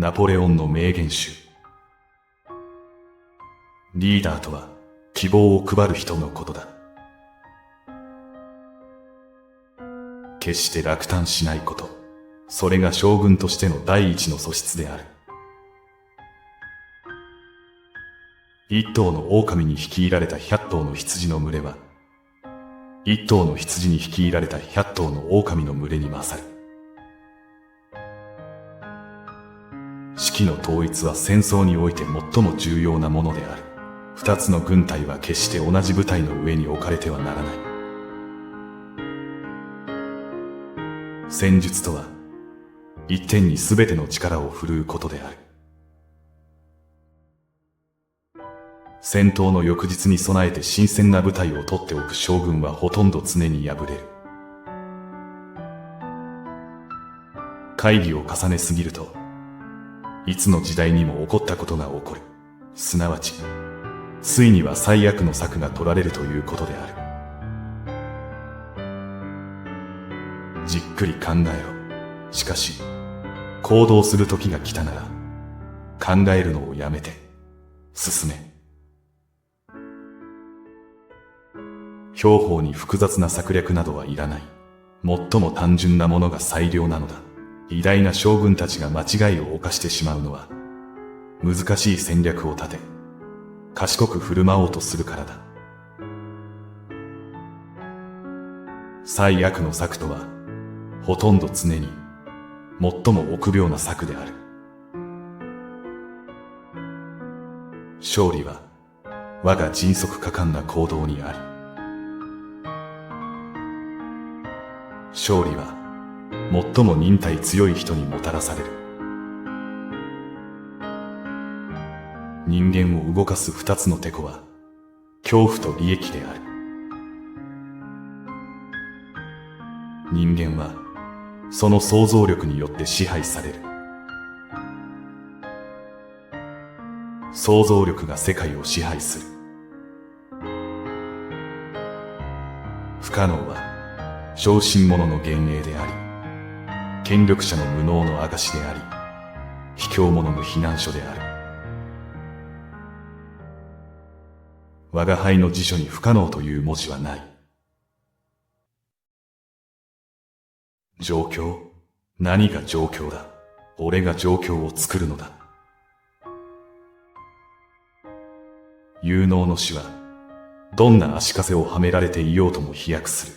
ナポレオンの名言集。リーダーとは希望を配る人のことだ。決して落胆しないこと。それが将軍としての第一の素質である。一頭の狼に率いられた100頭の羊の群れは、一頭の羊に率いられた100頭の狼の群れに勝る。指揮の統一は戦争において最も重要なものである。二つの軍隊は決して同じ部隊の上に置かれてはならない。戦術とは、一点に全ての力を振るうことである。戦闘の翌日に備えて新鮮な部隊を取っておく将軍はほとんど常に敗れる。会議を重ねすぎると、いつの時代にも起こったことが起こる。すなわち、ついには最悪の策が取られるということである。じっくり考えろ。しかし、行動する時が来たなら、考えるのをやめて、進め。兵法に複雑な策略などはいらない。最も単純なものが最良なのだ。偉大な将軍たちが間違いを犯してしまうのは、難しい戦略を立て、賢く振る舞おうとするからだ。最悪の策とは、ほとんど常に、最も臆病な策である。勝利は、我が迅速果敢な行動にあり。勝利は、最も忍耐強い人にもたらされる。人間を動かす二つのテコは、恐怖と利益である。人間は、その想像力によって支配される。想像力が世界を支配する。不可能は、小心者の幻影であり、権力者の無能の証であり、卑怯者の避難所である。我が輩の辞書に不可能という文字はない。状況？何が状況だ？俺が状況を作るのだ。有能の死は、どんな足かせをはめられていようとも飛躍する。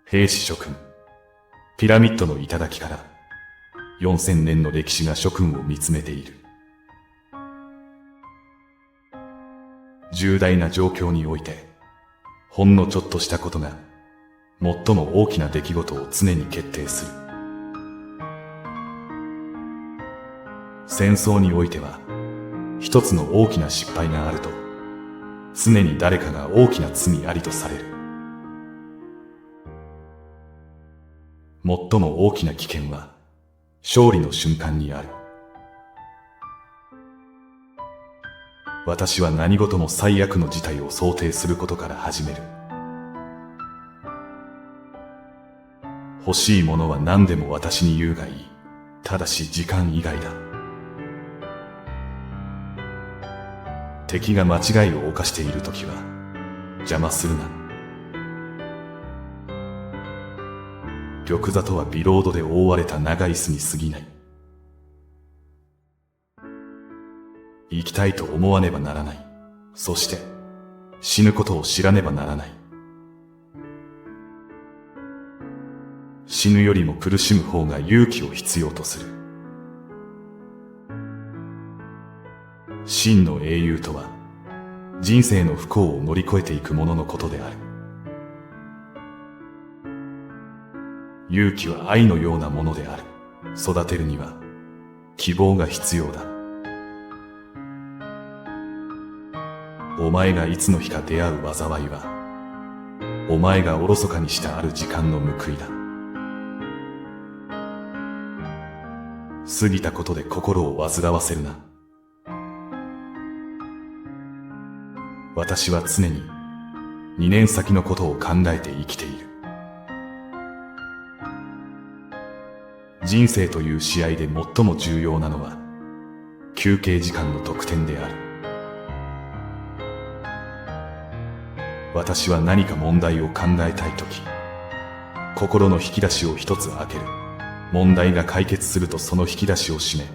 兵士諸君、ピラミッドの頂から4000年の歴史が諸君を見つめている。重大な状況において、ほんのちょっとしたことが最も大きな出来事を常に決定する。戦争においては、一つの大きな失敗があると、常に誰かが大きな罪ありとされる。最も大きな危険は、勝利の瞬間にある。私は何事も最悪の事態を想定することから始める。欲しいものは何でも私に言うがいい。ただし時間以外だ。敵が間違いを犯しているときは、邪魔するな。玉座とはビロードで覆われた長い椅子に過ぎない。生きたいと思わねばならない。そして、死ぬことを知らねばならない。死ぬよりも苦しむ方が勇気を必要とする。真の英雄とは、人生の不幸を乗り越えていく者のことである。勇気は愛のようなものである。育てるには、希望が必要だ。お前がいつの日か出会う災いは、お前がおろそかにしたある時間の報いだ。過ぎたことで心を煩わせるな。私は常に2年先のことを考えて生きている。人生という試合で最も重要なのは、休憩時間の得点である。私は何か問題を考えたいとき、心の引き出しを一つ開ける。問題が解決するとその引き出しを閉め、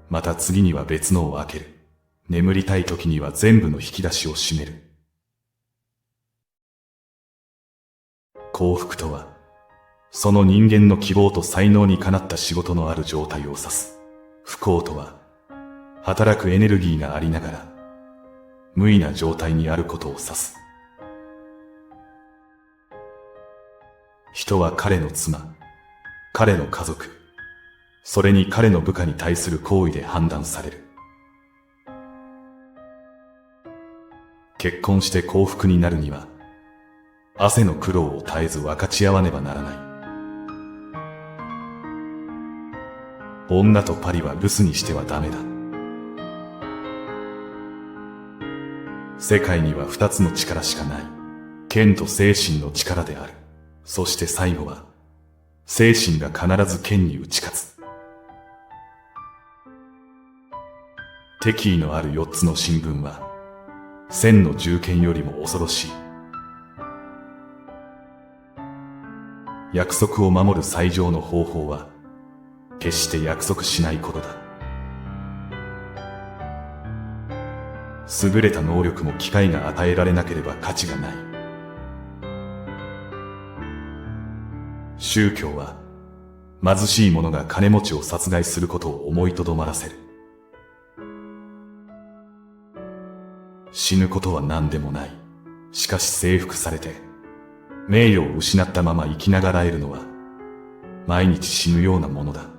また次には別のを開ける。眠りたいときには全部の引き出しを閉める。幸福とは、その人間の希望と才能にかなった仕事のある状態を指す。不幸とは、働くエネルギーがありながら、無為な状態にあることを指す。人は彼の妻、彼の家族、それに彼の部下に対する行為で判断される。結婚して幸福になるには、汗の苦労を絶えず分かち合わねばならない。女とパリは留守にしてはダメだ。世界には二つの力しかない。剣と精神の力である。そして最後は、精神が必ず剣に打ち勝つ。敵意のある4つの新聞は、1000の銃剣よりも恐ろしい。約束を守る最上の方法は、決して約束しないことだ。優れた能力も機会が与えられなければ価値がない。宗教は、貧しい者が金持ちを殺害することを思いとどまらせる。死ぬことは何でもない。しかし征服されて、名誉を失ったまま生きながらえるのは、毎日死ぬようなものだ。